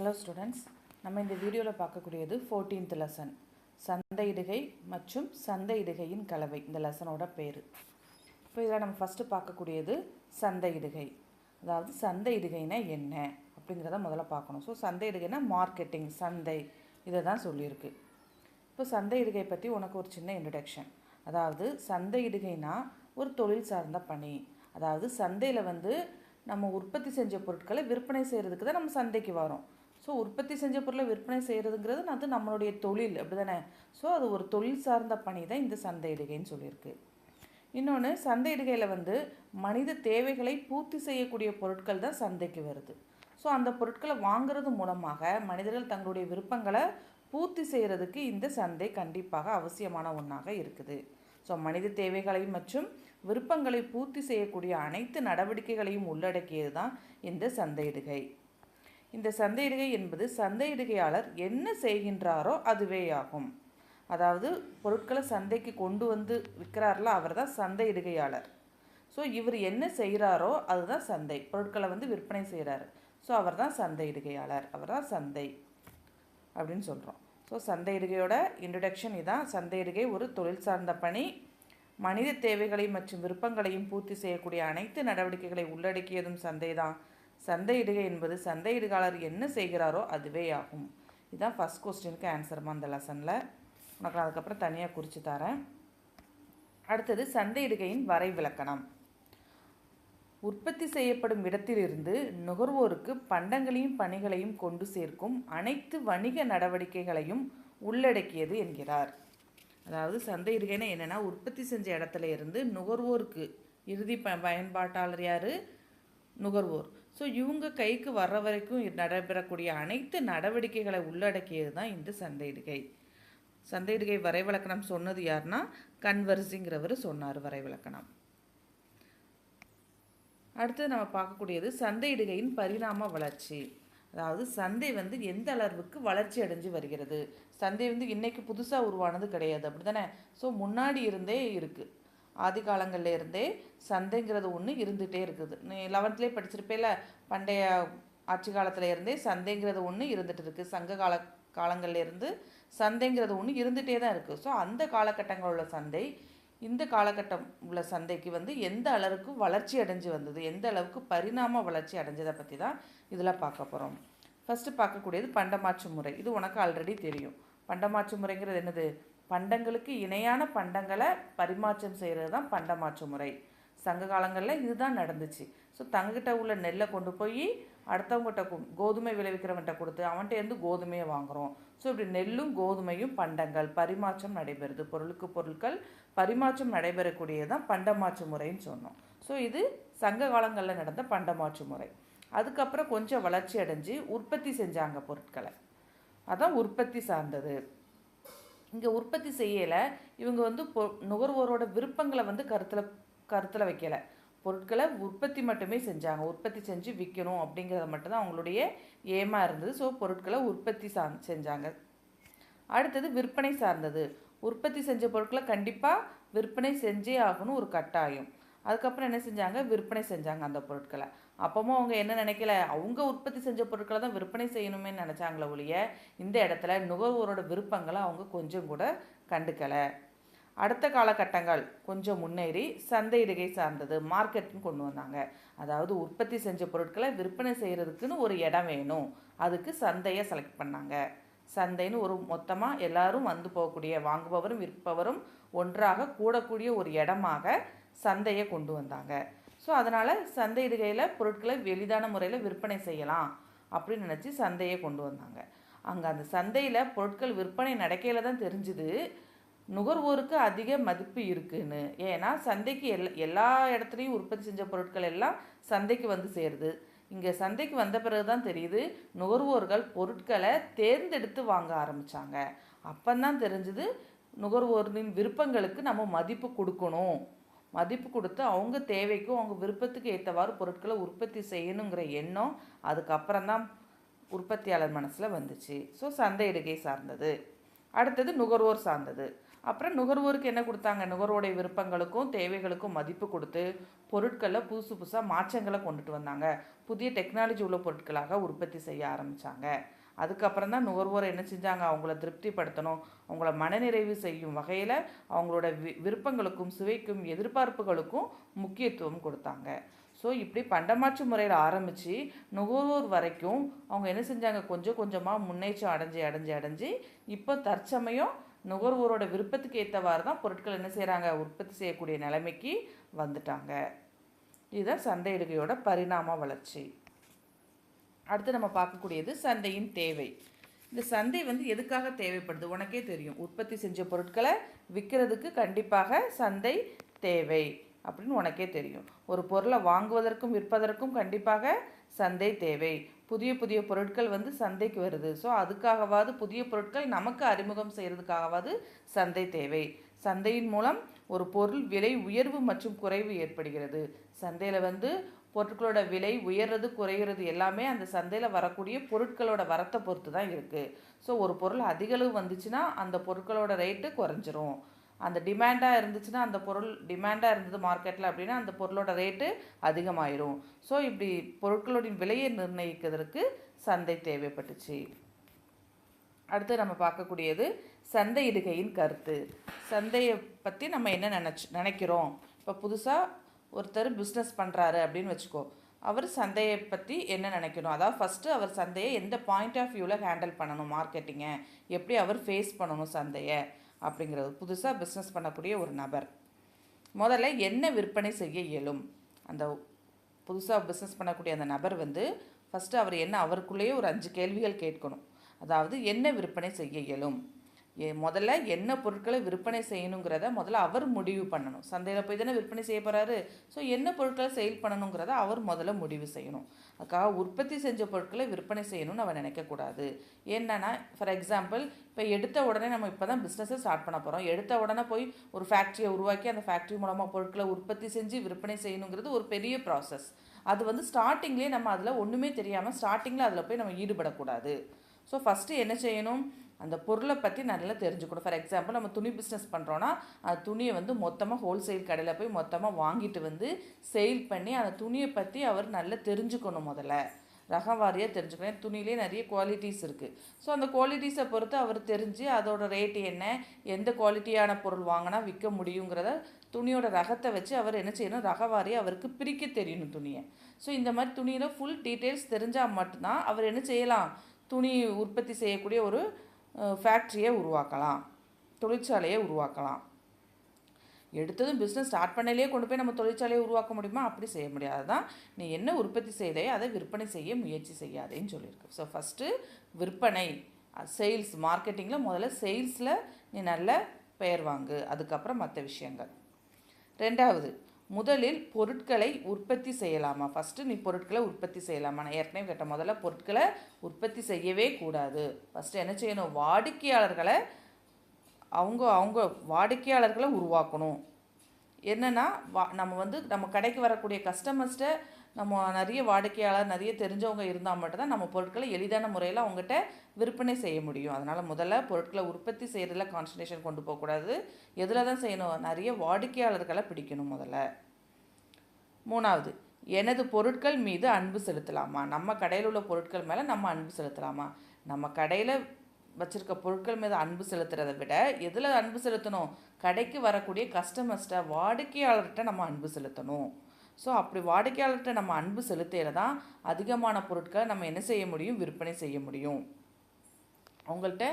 Hello students, நம்ம இந்த வீடியோவில் பார்க்கக்கூடியது 14th லெசன் சந்தையிடுகை மற்றும் சந்தையிடுகையின் கலவை. இந்த லெசனோட பேர். இப்போ இதில் நம்ம ஃபஸ்ட்டு பார்க்கக்கூடியது சந்தையிடுகை. அதாவது சந்தையிடுகைனா என்ன அப்படிங்கிறத முதல்ல பார்க்கணும். ஸோ சந்தையிடுகைனா மார்க்கெட்டிங், சந்தை, இதை தான் சொல்லியிருக்கு. இப்போ சந்தையிடுகை பற்றி உனக்கு ஒரு சின்ன இன்ட்ரடக்ஷன். அதாவது சந்தையிடுகைனா ஒரு தொழில் சார்ந்த பணி. அதாவது சந்தையில் நம்ம உற்பத்தி செஞ்ச பொருட்களை விற்பனை செய்கிறதுக்கு தான் நம்ம சந்தைக்கு வரோம். ஸோ உற்பத்தி செஞ்ச பொருளை விற்பனை செய்கிறதுங்கிறது அது நம்மளுடைய தொழில், அப்படி தானே? ஸோ அது ஒரு தொழில் சார்ந்த பணி தான் இந்த சந்தையிடுகைன்னு சொல்லியிருக்கு. இன்னொன்று, சந்தையிடுகையில் மனித தேவைகளை பூர்த்தி செய்யக்கூடிய பொருட்கள் தான் சந்தைக்கு வருது. ஸோ அந்த பொருட்களை வாங்குறது மூலமாக மனிதர்கள் தங்களுடைய விருப்பங்களை பூர்த்தி செய்கிறதுக்கு இந்த சந்தை கண்டிப்பாக அவசியமான ஒன்றாக இருக்குது. ஸோ மனித தேவைகளை மற்றும் விருப்பங்களை பூர்த்தி செய்யக்கூடிய அனைத்து நடவடிக்கைகளையும் உள்ளடக்கியது தான் இந்த சந்தையிடுகை. இந்த சந்தையிடுகை என்பது சந்தையிடுகையாளர் என்ன செய்கின்றாரோ அதுவே ஆகும். அதாவது பொருட்களை சந்தைக்கு கொண்டு வந்து விற்கிறார்ல, அவர் தான் சந்தையிடுகையாளர். ஸோ இவர் என்ன செய்கிறாரோ அதுதான் சந்தை. பொருட்களை விற்பனை செய்கிறாரு. ஸோ அவர் தான் சந்தையிடுகையாளர், அவர் தான் சந்தை அப்படின்னு சொல்கிறோம். ஸோ சந்தையிடுகையோட இன்ட்ரடக்ஷன் இதான். சந்தையிடுகை ஒரு தொழில் சார்ந்த பணி. மனித தேவைகளை மற்றும் விருப்பங்களையும் பூர்த்தி செய்யக்கூடிய அனைத்து நடவடிக்கைகளை உள்ளடக்கியதும் சந்தை தான். சந்தையிடுகை என்பது சந்தையிடுகையாளர் என்ன செய்கிறாரோ அதுவே ஆகும். இதுதான் ஃபஸ்ட் கொஸ்டினுக்கு ஆன்சர்மா அந்த லெசனில். உனக்கு அதுக்கப்புறம் தனியாக குறித்து தரேன். அடுத்தது சந்தையிடுகையின் வரைவிலக்கணம். உற்பத்தி செய்யப்படும் இடத்திலிருந்து நுகர்வோருக்கு பண்டங்களையும் பணிகளையும் கொண்டு சேர்க்கும் அனைத்து வணிக நடவடிக்கைகளையும் உள்ளடக்கியது என்கிறார். அதாவது சந்தையிடுகைனா என்னென்னா, உற்பத்தி செஞ்ச இடத்துல இருந்து நுகர்வோருக்கு, இறுதி பயன்பாட்டாளர் யார்? நுகர்வோர். ஸோ இவங்க கைக்கு வர்ற வரைக்கும் நடைபெறக்கூடிய அனைத்து நடவடிக்கைகளை உள்ளடக்கியது தான் இந்த சந்தையிடுகை. சந்தையிடுகை வரைவிலக்கணம் சொன்னது யாருன்னா கன்வர்ஸிங்கிறவர் சொன்னார் வரைவிலக்கணம். அடுத்தது நம்ம பார்க்கக்கூடியது சந்தையிடுகையின் பரிணாம வளர்ச்சி. அதாவது சந்தை எந்த அளவுக்கு வளர்ச்சி அடைஞ்சு வருகிறது. சந்தை இன்றைக்கி புதுசாக உருவானது கிடையாது, அப்படி தானே? ஸோ முன்னாடி இருந்தே இருக்குது. ஆதி காலங்களில் இருந்தே சந்தைங்கிறது ஒன்று இருந்துகிட்டே இருக்குது. நீ 11th படிச்சிருப்பேல, பண்டைய ஆட்சி காலத்தில் இருந்தே சந்தைங்கிறது ஒன்று இருந்துகிட்டு இருக்குது. சங்க காலங்களில் இருந்து சந்தைங்கிறது ஒன்று இருந்துகிட்டே தான் இருக்குது. ஸோ அந்த காலகட்டங்களில் உள்ள சந்தை இந்த காலகட்டம் உள்ள சந்தைக்கு எந்த அளவுக்கு வளர்ச்சி அடைஞ்சு வந்தது, எந்த அளவுக்கு பரிணாம வளர்ச்சி அடைஞ்சதை பற்றி தான் இதில் பார்க்க போகிறோம். ஃபஸ்ட்டு பார்க்கக்கூடியது பண்டமாற்று முறை. இது உனக்கு ஆல்ரெடி தெரியும். பண்டமாற்று முறைங்கிறது என்னது? பண்டங்களுக்கு இணையான பண்டங்களை பரிமாற்றம் செய்கிறது தான் பண்டமாற்று முறை. சங்க காலங்களில் இதுதான் நடந்துச்சு. ஸோ தங்ககிட்ட உள்ள நெல்லை கொண்டு போய் அடுத்தவங்ககிட்ட கோதுமை விளைவிக்கிறவன்கிட்ட கொடுத்து அவன்கிட்ட கோதுமையை வாங்குகிறோம். ஸோ இப்படி நெல்லும் கோதுமையும் பண்டங்கள் பரிமாற்றம் நடைபெறுது. பொருளுக்கு பொருட்கள் பரிமாற்றம் நடைபெறக்கூடியது தான் பண்டமாற்று முறைன்னு சொன்னோம். ஸோ இது சங்க காலங்களில் நடந்த பண்டமாற்று முறை. அதுக்கப்புறம் கொஞ்சம் வளர்ச்சி அடைஞ்சு உற்பத்தி செஞ்சாங்க பொருட்களை. அதான் உற்பத்தி சார்ந்தது. இங்கே உற்பத்தி செய்யலை. இவங்க நுகர்வோரோட விருப்பங்களை கருத்தில் வைக்கலை. பொருட்களை உற்பத்தி மட்டுமே செஞ்சாங்க. உற்பத்தி செஞ்சு விற்கணும் அப்படிங்கிறத மட்டும்தான் அவங்களுடைய ஏமாக இருந்தது. ஸோ பொருட்களை உற்பத்தி செஞ்சாங்க. அடுத்தது விற்பனை சார்ந்தது. உற்பத்தி செஞ்ச பொருட்களை கண்டிப்பாக விற்பனை செஞ்சே ஆகணும், ஒரு கட்டாயம். அதுக்கப்புறம் என்ன செஞ்சாங்க? விற்பனை செஞ்சாங்க அந்த பொருட்களை. அப்பவும் அவங்க என்ன நினைக்கல, அவங்க உற்பத்தி செஞ்ச பொருட்களை தான் விற்பனை செய்யணுமே நினச்சாங்களே ஒழிய இந்த இடத்துல நுகர்வோரோட விருப்பங்களை அவங்க கொஞ்சம் கூட கண்டுக்கலை. அடுத்த காலகட்டங்கள் கொஞ்சம் முன்னேறி சந்தையிடுகை சார்ந்தது, மார்க்கெட்னு கொண்டு வந்தாங்க. அதாவது உற்பத்தி செஞ்ச பொருட்களை விற்பனை செய்கிறதுக்குன்னு ஒரு இடம் வேணும், அதுக்கு சந்தையை செலக்ட் பண்ணாங்க. சந்தைன்னு ஒரு மொத்தமாக எல்லாரும் போகக்கூடிய, வாங்குபவரும் விற்பவரும் ஒன்றாக கூடக்கூடிய ஒரு இடமாக சந்தையை கொண்டு வந்தாங்க. ஸோ அதனால் சந்தையிடுகையில் பொருட்களை எளிதான முறையில் விற்பனை செய்யலாம் அப்படின்னு நினச்சி சந்தையை கொண்டு வந்தாங்க. அங்கே அந்த சந்தையில் பொருட்கள் விற்பனை நடக்கையில் தான் தெரிஞ்சுது நுகர்வோருக்கு அதிக மதிப்பு இருக்குன்னு. ஏன்னா சந்தைக்கு எல்லா இடத்துலையும் உற்பத்தி செஞ்ச பொருட்கள் எல்லாம் சந்தைக்கு சேருது. இங்கே சந்தைக்கு வந்த பிறகு தான் தெரியுது நுகர்வோர்கள் பொருட்களை தேர்ந்தெடுத்து வாங்க ஆரம்பித்தாங்க. அப்போதான் தெரிஞ்சுது நுகர்வோரின் விருப்பங்களுக்கு நம்ம மதிப்பு கொடுக்கணும். மதிப்பு கொடுத்து அவங்க தேவைக்கும் அவங்க விருப்பத்துக்கு ஏற்றவாறு பொருட்களை உற்பத்தி செய்யணுங்கிற எண்ணம் அதுக்கப்புறம் தான் உற்பத்தியாளர் மனசில் வந்துச்சு. ஸோ சந்தையிடுகை சார்ந்தது. அடுத்தது நுகர்வோர் சார்ந்தது. அப்புறம் நுகர்வோருக்கு என்ன கொடுத்தாங்க, நுகர்வோடைய விருப்பங்களுக்கும் தேவைகளுக்கும் மதிப்பு கொடுத்து பொருட்களில் புதுசு புதுசாக மாற்றங்களை கொண்டுட்டு வந்தாங்க. புதிய டெக்னாலஜி உள்ள பொருட்களாக உற்பத்தி செய்ய ஆரம்பித்தாங்க. அதுக்கப்புறம் தான் நுகர்வோரை என்ன செஞ்சாங்க, அவங்கள திருப்திப்படுத்தணும், அவங்கள மனநிறைவு செய்யும் வகையில் அவங்களோட விருப்பங்களுக்கும் சுவைக்கும் எதிர்பார்ப்புகளுக்கும் முக்கியத்துவம் கொடுத்தாங்க. ஸோ இப்படி பண்டமாற்று முறையில் ஆரம்பித்து நுகர்வோர் வரைக்கும் அவங்க என்ன செஞ்சாங்க, கொஞ்சம் கொஞ்சமாக முன்னேற்றம் அடைஞ்சு இப்போ தற்சமயம் நுகர்வோரோட விருப்பத்துக்கு ஏற்றவாறு தான் பொருட்கள் என்ன செய்கிறாங்க, உற்பத்தி செய்யக்கூடிய நிலைமைக்கு வந்துட்டாங்க. இதுதான் சந்தையிடுகையோட பரிணாம வளர்ச்சி. அடுத்து நம்ம பார்க்கக்கூடியது சந்தையின் தேவை. இந்த சந்தை வந்து எதுக்காக தேவைப்படுது, உனக்கே தெரியும். உற்பத்தி செஞ்ச பொருட்களை விற்கிறதுக்கு கண்டிப்பாக சந்தை தேவை அப்படின்னு உனக்கே தெரியும். ஒரு பொருளை வாங்குவதற்கும் விற்பதற்கும் கண்டிப்பாக சந்தை தேவை. புதிய புதிய பொருட்கள் வந்து சந்தைக்கு வருது. ஸோ அதுக்காகவாது புதிய பொருட்கள் நமக்கு அறிமுகம் செய்கிறதுக்காகவாது சந்தை தேவை. சந்தையின் மூலம் ஒரு பொருள் விலை உயர்வு மற்றும் குறைவு ஏற்படுகிறது. சந்தையில் வந்து பொருட்களோட விலை உயர்றது குறைகிறது எல்லாமே அந்த சந்தையில் வரக்கூடிய பொருட்களோட வரத்தை பொறுத்து தான் இருக்குது. ஸோ ஒரு பொருள் அதிகளவு வந்துச்சுன்னா அந்த பொருட்களோட ரேட்டு குறைஞ்சிரும். அந்த டிமாண்டாக இருந்துச்சுன்னா, அந்த பொருள் டிமாண்டாக இருந்தது மார்க்கெட்டில் அப்படின்னா அந்த பொருளோட ரேட்டு அதிகமாயிரும். ஸோ இப்படி பொருட்களோட விலையை நிர்ணயிக்கிறதுக்கு சந்தை தேவைப்பட்டுச்சு. அடுத்து நம்ம பார்க்கக்கூடியது சந்தையிடுகையின் கருத்து. சந்தையை பற்றி நம்ம என்ன நினைக்கிறோம். இப்போ புதுசாக ஒருத்தர் பிஸ்னஸ் பண்ணுறாரு அப்படின்னு வச்சுக்கோ, அவர் சந்தையை பற்றி என்ன நினைக்கணும், அதாவது ஃபஸ்ட்டு அவர் சந்தையை எந்த பாயிண்ட் ஆஃப் வியூவில் ஹேண்டில் பண்ணணும், மார்க்கெட்டிங்கை எப்படி அவர் ஃபேஸ் பண்ணணும் சந்தையை அப்படிங்கிறது. புதுசாக பிஸ்னஸ் பண்ணக்கூடிய ஒரு நபர் முதல்ல என்ன விற்பனை செய்ய இயலும். அந்த புதுசாக பிஸ்னஸ் பண்ணக்கூடிய அந்த நபர் வந்து ஃபஸ்ட்டு அவர் என்ன, அவருக்குள்ளேயே ஒரு 5 கேள்விகள் கேட்கணும். அதாவது என்ன விற்பனை செய்ய இயலும், முதல்ல என்ன பொருட்களை விற்பனை செய்யணுங்கிறத முதல்ல அவர் முடிவு பண்ணணும். சந்தையில் போய் தானே விற்பனை செய்ய போகிறாரு. ஸோ என்ன பொருட்களை சேல் பண்ணணுங்கிறத அவர் முதல்ல முடிவு செய்யணும். அதுக்காக உற்பத்தி செஞ்ச பொருட்களை விற்பனை செய்யணும்னு அவர் நினைக்கக்கூடாது. என்னன்னா ஃபார் எக்ஸாம்பிள், இப்போ எடுத்த உடனே நம்ம இப்போ தான் பிஸ்னஸை ஸ்டார்ட் பண்ண போகிறோம், எடுத்த உடனே போய் ஒரு ஃபேக்ட்ரியை உருவாக்கி அந்த ஃபேக்ட்ரி மூலமாக பொருட்களை உற்பத்தி செஞ்சு விற்பனை செய்யணுங்கிறது ஒரு பெரிய ப்ராசஸ். அது வந்து ஸ்டார்டிங்லேயே நம்ம அதில் ஒன்றுமே தெரியாமல் ஸ்டார்டிங்கில் அதில் போய் நம்ம ஈடுபடக்கூடாது. ஸோ ஃபஸ்ட்டு என்ன செய்யணும், அந்த பொருளை பற்றி நல்லா தெரிஞ்சுக்கணும். ஃபார் எக்ஸாம்பிள், நம்ம துணி பிஸ்னஸ் பண்ணுறோன்னா அந்த துணியை வந்து மொத்தமாக ஹோல்சேல் கடையில் போய் மொத்தமாக வாங்கிட்டு வந்து சேல் பண்ணி அந்த துணியை பற்றி அவர் நல்லா தெரிஞ்சுக்கணும். முதல்ல ரகம் வாரியாக தெரிஞ்சுக்கணும். துணியிலே நிறைய குவாலிட்டிஸ் இருக்குது. ஸோ அந்த குவாலிட்டிஸை பொறுத்து அவர் தெரிஞ்சு அதோட ரேட்டு என்ன, எந்த குவாலிட்டியான பொருள் வாங்கினா விற்க முடியுங்கிறத துணியோட ரகத்தை வச்சு அவர் என்ன செய்யணும், ரகவாரியாக அவருக்கு பிரிக்க தெரியணும் துணியை. ஸோ இந்த மாதிரி துணியில் ஃபுல் டீட்டெயில்ஸ் தெரிஞ்சால் மட்டும்தான் அவர் என்ன செய்யலாம், துணி உற்பத்தி செய்யக்கூடிய ஒரு ஃபேக்ட்ரியை உருவாக்கலாம், தொழிற்சாலையை உருவாக்கலாம். எடுத்ததும் பிஸ்னஸ் ஸ்டார்ட் பண்ணலையே கொண்டு போய் நம்ம தொழிற்சாலையை உருவாக்க முடியுமா, அப்படி செய்ய முடியாது. தான் நீ என்ன உற்பத்தி செய்தையோ அதை விற்பனை செய்ய முயற்சி செய்யாதேன்னு சொல்லியிருக்கு. ஸோ ஃபஸ்ட்டு விற்பனை, சேல்ஸ், மார்க்கெட்டிங்கில் முதல்ல சேல்ஸில் நீ நல்ல பெயர் வாங்கு, அதுக்கப்புறம் மற்ற விஷயங்கள். ரெண்டாவது, முதலில் பொருட்களை உற்பத்தி செய்யலாமா. ஃபஸ்ட்டு நீ பொருட்களை உற்பத்தி செய்யலாமா. நான் ஏற்கனவே கேட்ட முதல்ல பொருட்களை உற்பத்தி செய்யவே கூடாது. ஃபஸ்ட்டு என்ன செய்யணும், வாடிக்கையாளர்களை அவங்க வாடிக்கையாளர்களை உருவாக்கணும். என்னென்னா நம்ம வந்து நம்ம கடைக்கு வரக்கூடிய கஸ்டமர்ஸ்ட்டை நம்ம நிறைய வாடிக்கையாளர் நிறைய தெரிஞ்சவங்க இருந்தால் மட்டும்தான் நம்ம பொருட்களை எளிதான முறையில் அவங்ககிட்ட விற்பனை செய்ய முடியும். அதனால் முதல்ல பொருட்களை உற்பத்தி செய்கிறதுல கான்சன்ட்ரேஷன் கொண்டு போகக்கூடாது. எதில் தான் செய்யணும், நிறைய வாடிக்கையாளர்களை பிடிக்கணும் முதல்ல. மூணாவது, எனது பொருட்கள் மீது அன்பு செலுத்தலாமா. நம்ம கடையில் உள்ள பொருட்கள் மேலே நம்ம அன்பு செலுத்தலாமா. நம்ம கடையில் வச்சுருக்க பொருட்கள் மீது அன்பு செலுத்துறதை விட எதில் அன்பு செலுத்தணும், கடைக்கு வரக்கூடிய கஸ்டமர்ஸ்ட்டை, வாடிக்கையாளர்கிட்ட நம்ம அன்பு செலுத்தணும். ஸோ அப்படி வாடிக்கையாளர்கிட்ட நம்ம அன்பு செலுத்தியில் தான் அதிகமான பொருட்களை நம்ம என்ன செய்ய முடியும், விற்பனை செய்ய முடியும். அவங்கள்ட்ட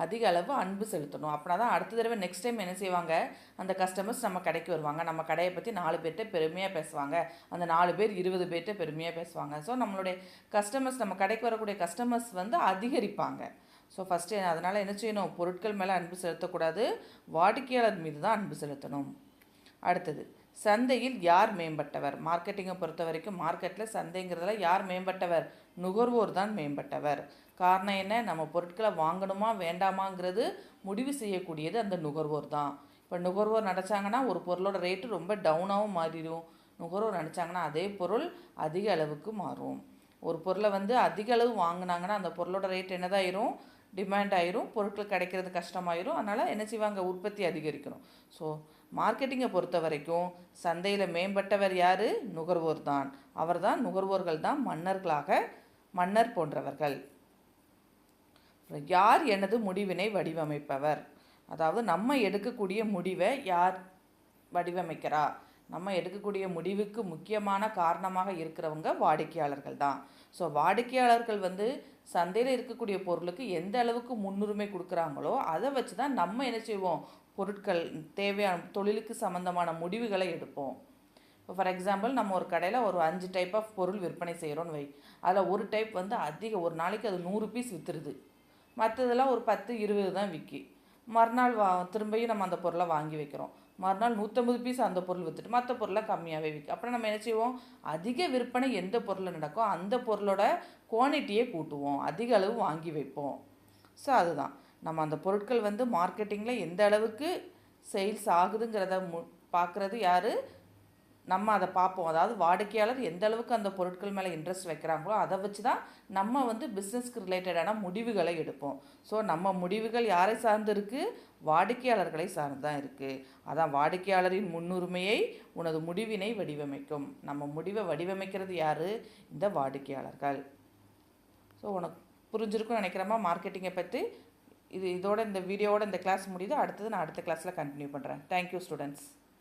அதிக அளவு அன்பு செலுத்தணும். அப்படின்னா தான் அடுத்த தடவை நெக்ஸ்ட் டைம் என்ன செய்வாங்க, அந்த கஸ்டமர்ஸ் நம்ம கடைக்கு வருவாங்க, நம்ம கடையை பற்றி 4 பேர்கிட்ட பெருமையாக பேசுவாங்க, அந்த 4 பேர் 20 பேர்கிட்ட பெருமையாக பேசுவாங்க. ஸோ நம்மளுடைய கஸ்டமர்ஸ், நம்ம கடைக்கு வரக்கூடிய கஸ்டமர்ஸ் வந்து அதிகரிப்பாங்க. ஸோ ஃபஸ்ட்டு அதனால் என்ன செய்யணும், பொருட்கள் மேலே அன்பு செலுத்தக்கூடாது, வாடிக்கையாளர் மீது தான் அன்பு செலுத்தணும். அடுத்தது, சந்தையில் யார் மேம்பட்டவர். மார்க்கெட்டிங்கை பொறுத்த வரைக்கும் மார்க்கெட்டில் சந்தைங்கிறதுல யார் மேம்பட்டவர், நுகர்வோர் தான் மேம்பட்டவர். காரணம் என்ன, நம்ம பொருட்களை வாங்கணுமா வேண்டாமாங்கிறது முடிவு செய்யக்கூடியது அந்த நுகர்வோர் தான். இப்போ நுகர்வோர் நினச்சாங்கன்னா ஒரு பொருளோட ரேட்டு ரொம்ப டவுனாகவும் மாறிடும், நுகர்வோர் நினச்சாங்கன்னா அதே பொருள் அதிக அளவுக்கு மாறும். ஒரு பொருளை வந்து அதிக அளவு வாங்கினாங்கன்னா அந்த பொருளோட ரேட் என்னதாயிரும், டிமாண்ட் ஆயிரும், பொருட்கள் கிடைக்கிறது கஷ்டமாயிரும். அதனால் என்ன செய்வாங்க, உற்பத்தி அதிகரிக்கணும். ஸோ மார்க்கெட்டிங்கை பொறுத்த வரைக்கும் சந்தையில் மேம்பட்டவர் யார்? நுகர்வோர் தான். அவர் தான், நுகர்வோர்கள் தான் மன்னர் போன்றவர்கள். யார் எனது முடிவினை வடிவமைப்பவர்? அதாவது நம்ம எடுக்கக்கூடிய முடிவை யார் வடிவமைக்கிறா? நம்ம எடுக்கக்கூடிய முடிவுக்கு முக்கியமான காரணமாக இருக்கிறவங்க வாடிக்கையாளர்கள் தான். ஸோ வாடிக்கையாளர்கள் வந்து சந்தையில் இருக்கக்கூடிய பொருளுக்கு எந்த அளவுக்கு முன்னுரிமை கொடுக்குறாங்களோ அதை வச்சு தான் நம்ம என்ன செய்வோம், பொருட்கள் தேவையான தொழிலுக்கு சம்மந்தமான முடிவுகளை எடுப்போம். இப்போ ஃபார் எக்ஸாம்பிள் நம்ம ஒரு கடையில் ஒரு 5 டைப் ஆஃப் பொருள் விற்பனை செய்கிறோன்னு வை. அதில் ஒரு டைப் வந்து ஒரு நாளைக்கு அது 100 பீஸ் விற்றுருது, மற்றதெல்லாம் ஒரு 10-20 தான் விற்கி. மறுநாள் திரும்பியும் நம்ம அந்த பொருளை வாங்கி வைக்கிறோம். மறுநாள் 150 பீஸ் அந்த பொருள் விற்றுட்டு மற்ற பொருளை கம்மியாகவே விற்கும். அப்புறம் நம்ம என்ன செய்வோம், அதிக விற்பனை எந்த பொருளில் நடக்கோ அந்த பொருளோட குவான்டிட்டியை கூட்டுவோம், அதிக அளவு வாங்கி வைப்போம். ஸோ அதுதான் நம்ம அந்த பொருட்கள் வந்து மார்க்கெட்டிங்கில் எந்த அளவுக்கு சேல்ஸ் ஆகுதுங்கிறத பார்க்குறது யார்? நம்ம அதை பார்ப்போம். அதாவது வாடிக்கையாளர் எந்த அளவுக்கு அந்த பொருட்கள் மேலே இன்ட்ரெஸ்ட் வைக்கிறாங்களோ அதை வச்சு தான் நம்ம வந்து பிஸ்னஸ்க்கு ரிலேட்டடான முடிவுகளை எடுப்போம். ஸோ நம்ம முடிவுகள் யாரை சார்ந்து இருக்குது? வாடிக்கையாளர்களை சார்ந்து தான் இருக்குது. அதான் வாடிக்கையாளரின் முன்னுரிமையை உனது முடிவினை வடிவமைக்கும். நம்ம முடிவை வடிவமைக்கிறது யார்? இந்த வாடிக்கையாளர்கள். ஸோ உனக்கு புரிஞ்சிருக்குன்னு நினைக்கிறேம்மா மார்க்கெட்டிங்கை பற்றி. இதோட இந்த வீடியோவோட இந்த கிளாஸ் முடியுது. அடுத்தது நான் அடுத்த கிளாஸில் கண்டினியூ பண்ணுறேன். Thank you students.